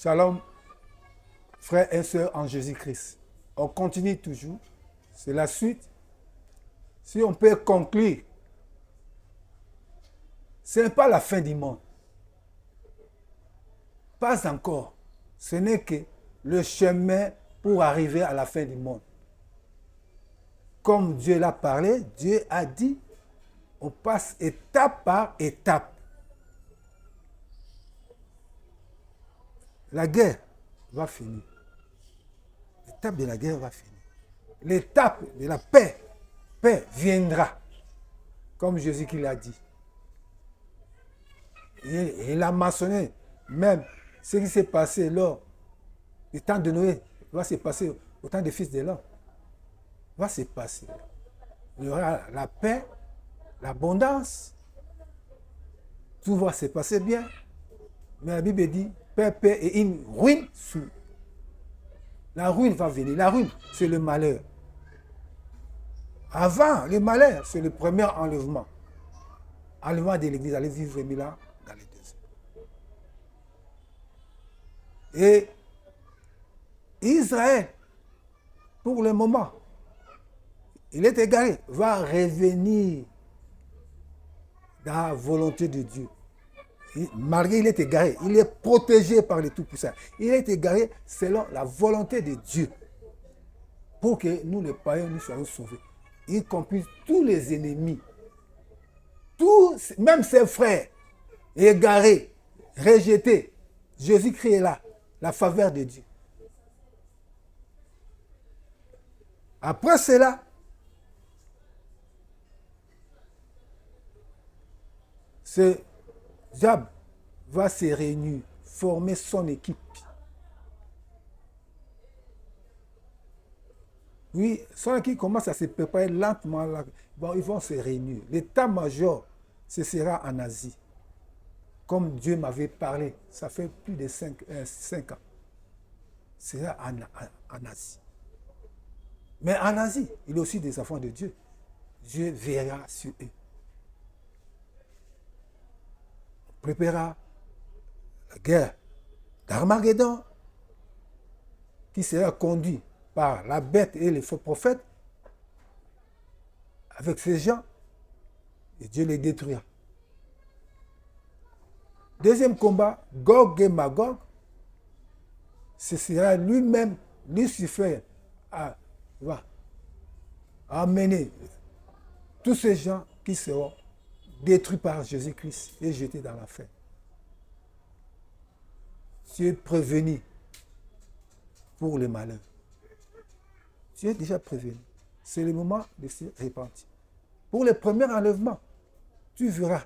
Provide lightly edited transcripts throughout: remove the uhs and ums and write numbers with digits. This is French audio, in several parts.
Shalom, frères et sœurs en Jésus-Christ. On continue toujours. C'est la suite. Si on peut conclure, ce n'est pas la fin du monde. Pas encore. Ce n'est que le chemin pour arriver à la fin du monde. Comme Dieu l'a parlé, Dieu a dit, on passe étape par étape. La guerre va finir. L'étape de la guerre va finir. L'étape de la paix viendra. Comme Jésus qui l'a dit. Il a mentionné même ce qui s'est passé lors du temps de Noé. Va se passer au temps des fils de l'homme. Va se passer. Il y aura la paix, l'abondance. Tout va se passer bien. Mais la Bible dit, paix et une ruine sous. La ruine va venir. La ruine, c'est le malheur. Avant, le malheur, c'est le premier enlèvement. Enlèvement de l'église, allez vivre 1000 ans dans les deux. Et Israël, pour le moment, il est égaré, va revenir dans la volonté de Dieu. Malgré il est égaré, il est protégé par le Tout-Puissant. Il est égaré selon la volonté de Dieu. Pour que nous, les païens, nous soyons sauvés. Y compris tous les ennemis. Tous, même ses frères, égarés, rejetés. Jésus-Christ est là, la faveur de Dieu. Après cela, ce Job va se réunir, former son équipe. Oui, son équipe commence à se préparer lentement. Bon, ils vont se réunir. L'état-major, ce sera en Asie. Comme Dieu m'avait parlé, ça fait plus de 5 ans. Ce sera en Asie. Mais en Asie, il y a aussi des enfants de Dieu. Dieu verra sur eux. On préparera la guerre d'Armageddon qui sera conduite par la bête et les faux prophètes avec ces gens et Dieu les détruira. Deuxième combat, Gog et Magog, ce sera lui-même, Lucifer, va amener tous ces gens qui seront détruits par Jésus-Christ et jetés dans l'enfer. Dieu est prévenu pour le malheur. Dieu est déjà prévenu. C'est le moment de se repentir. Pour le premier enlèvement, tu verras.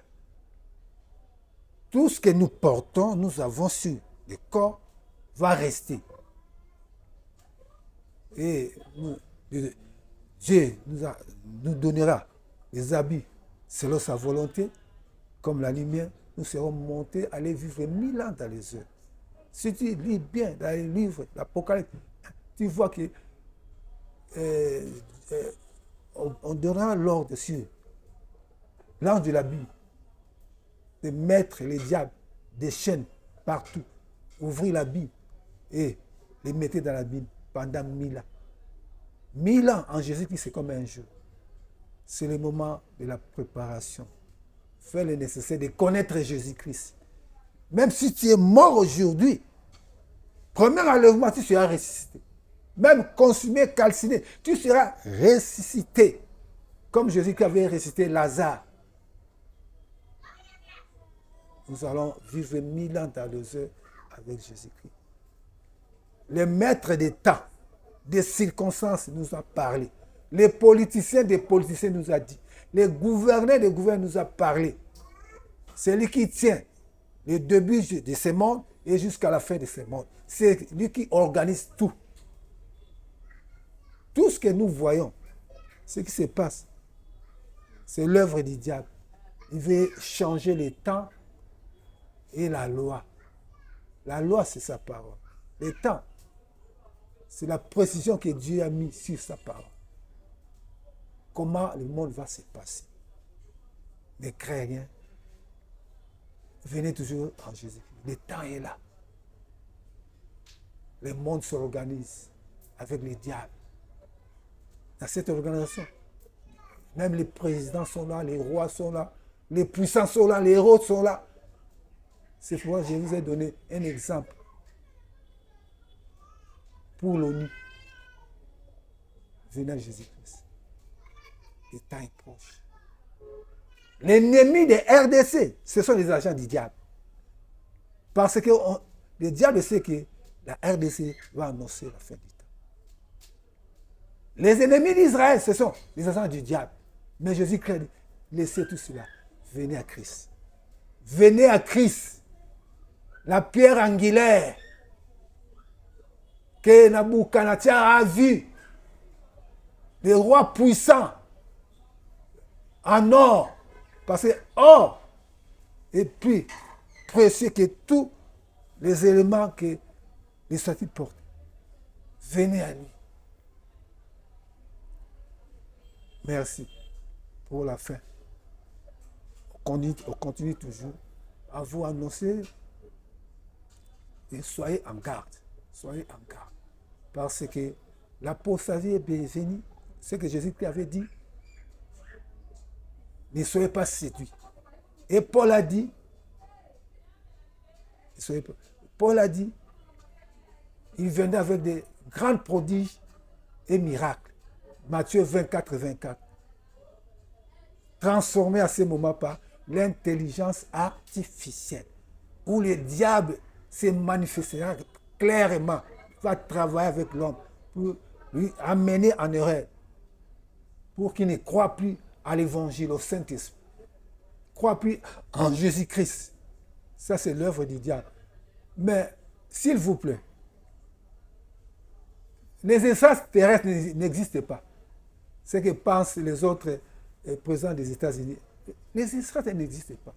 Tout ce que nous portons, nous avons sur le corps, va rester. Et Dieu nous donnera des habits selon sa volonté, comme la lumière, nous serons montés, aller vivre 1000 ans dans les heures. Si tu lis bien dans les livres d'Apocalypse, tu vois que on donnera l'ordre sur l'ange de la Bible de mettre les diables des chaînes partout, ouvrir la Bible et les mettre dans la Bible pendant 1000 ans. 1000 ans en Jésus-Christ, c'est comme un jeu. C'est le moment de la préparation. Fais le nécessaire de connaître Jésus-Christ. Même si tu es mort aujourd'hui, premier enlèvement, tu seras ressuscité. Même consumé, calciné, tu seras ressuscité. Comme Jésus-Christ avait ressuscité Lazare. Nous allons vivre 1000 ans dans les heures avec Jésus-Christ. Le maître des temps, des circonstances nous a parlé. Les politiciens des politiciens nous a dit. Les gouverneurs des gouverneurs nous a parlé. C'est lui qui tient le début de ce monde et jusqu'à la fin de ce monde. C'est lui qui organise tout. Tout ce que nous voyons, ce qui se passe, c'est l'œuvre du diable. Il veut changer les temps et la loi. La loi, c'est sa parole. Les temps, c'est la précision que Dieu a mise sur sa parole. Comment le monde va se passer. Ne craignez rien. Venez toujours en Jésus. Le temps est là. le monde s'organise avec les diables. Dans cette organisation, même les présidents sont là, les rois sont là, les puissants sont là, les héros sont là. C'est pourquoi je vous ai donné un exemple pour l'ONU. Venez à Jésus-Christ. Le temps est proche. L'ennemi des RDC, ce sont les agents du diable. Parce que le diable sait que la RDC va annoncer la fin du temps. Les ennemis d'Israël, ce sont les agents du diable. Mais Jésus-Christ dit, laissez tout cela. Venez à Christ. Venez à Christ. La pierre angulaire que Nabuchodonosor a vue. Les rois puissants en or. Parce que or, et puis précieux que tous les éléments que les statues portent. Venez à lui. Merci pour la fin. On continue toujours à vous annoncer et soyez en garde. Soyez en garde. Parce que l'apostasie est bienvenue. Ce que Jésus-Christ avait dit, ne soyez pas séduits. Et Paul a dit, il venait avec des grands prodiges et miracles. Matthieu 24, 24. Transformé à ce moment par l'intelligence artificielle, où le diable se manifestera clairement, va travailler avec l'homme pour lui amener en erreur, pour qu'il ne croit plus à l'évangile, au Saint-Esprit, croit plus en Jésus-Christ. Ça, c'est l'œuvre du diable. Mais, s'il vous plaît, les extraterrestres n'existent pas. Ce que pensent les autres présidents des États-Unis. Les extraterrestres n'existent pas.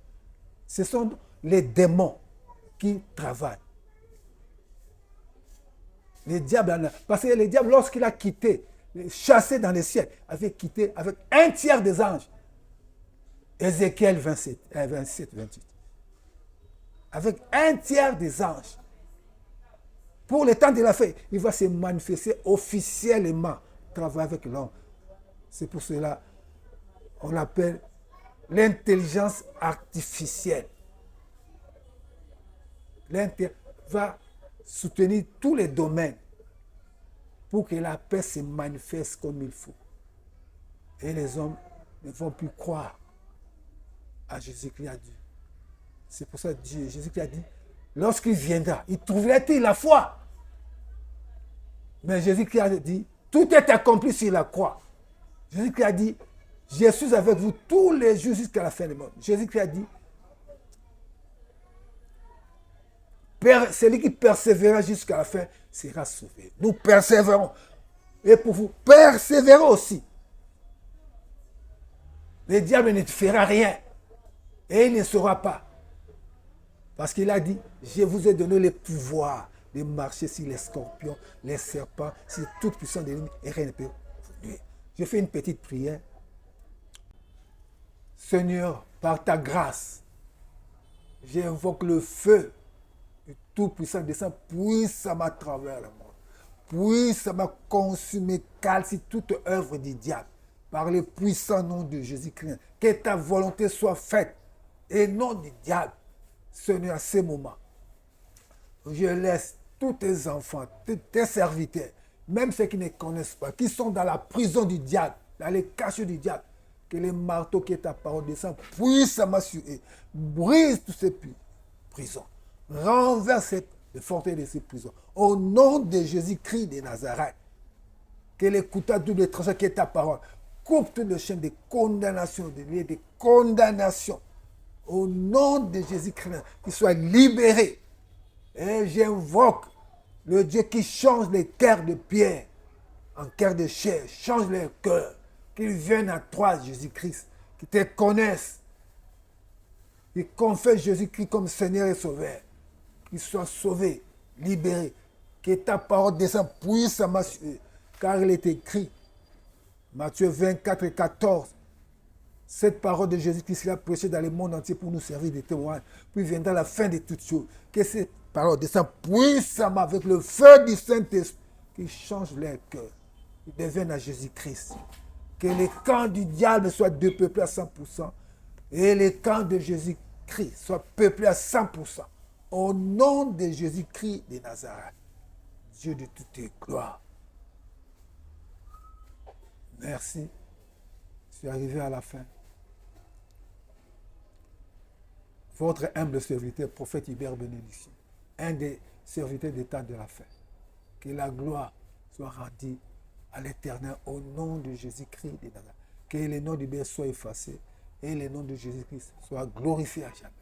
Ce sont les démons qui travaillent. Les diables, parce que le diable, lorsqu'il a quitté, chassé dans les ciels, avait quitté avec un tiers des anges. Ézéchiel 27, 28. Avec un tiers des anges. Pour le temps de la fin, il va se manifester officiellement, travailler avec l'homme. C'est pour cela qu'on l'appelle l'intelligence artificielle. Va soutenir tous les domaines pour que la paix se manifeste comme il faut. Et les hommes ne vont plus croire à Jésus-Christ, à Dieu. C'est pour ça que Jésus-Christ a dit, lorsqu'il viendra, il trouverait-il la foi? Mais Jésus-Christ a dit, tout est accompli sur la croix. Jésus-Christ a dit, je suis avec vous tous les jours jusqu'à la fin du monde. Jésus-Christ a dit, celui qui persévérera jusqu'à la fin sera sauvé. Nous persévérons. Et pour vous, persévérez aussi. Le diable ne te fera rien. Et il ne saura pas. Parce qu'il a dit, je vous ai donné le pouvoir de marcher sur les scorpions, les serpents, sur toute puissance de l'ennemi, et rien ne peut vous nuire. Je fais une petite prière. Seigneur, par ta grâce, j'invoque le feu du Tout-Puissant descend puissamment à travers le monde. Puissamment consumer, calcer toute œuvre du diable. Par le puissant nom de Jésus-Christ. Que ta volonté soit faite. Et non du diable. Seigneur, à ce moment, je laisse tous tes enfants, tous tes serviteurs, même ceux qui ne connaissent pas, qui sont dans la prison du diable, dans les cachots du diable, que les marteaux qui est ta parole descendent puissamment sur eux, brise toutes ces prisons, renverse les forteresses de ces prisons. Au nom de Jésus-Christ de Nazareth, que les couteaux double tranchant qui est ta parole, coupe toutes les chaînes de condamnation, de condamnation. Au nom de Jésus-Christ, qu'il soit libéré. Et j'invoque le Dieu qui change les cœurs de pierre en cœurs de chair, change les cœurs, qu'ils viennent à toi, Jésus-Christ, qu'ils te connaissent, qu'ils confessent Jésus-Christ comme Seigneur et Sauveur, qu'ils soient sauvés, libérés, que ta parole descende puissamment sur eux, car il est écrit, Matthieu 24 et 14, cette parole de Jésus-Christ sera prêchée dans le monde entier pour nous servir de témoin. Puis viendra la fin de toutes choses. Que cette parole descend puissamment avec le feu du Saint-Esprit qui change les cœurs, qui deviennent à Jésus-Christ. Que les camps du diable soient dépeuplés à 100% et les camps de Jésus-Christ soient peuplés à 100%. Au nom de Jésus-Christ de Nazareth, Dieu de toutes tes gloires. Merci. Je suis arrivé à la fin. Votre humble serviteur, prophète Hubert Bénédiction, un des serviteurs des temps de la fin. Que la gloire soit rendue à l'Éternel au nom de Jésus-Christ de Nazareth. Que les noms du Père soient effacés et les noms de Jésus-Christ soient glorifiés à jamais.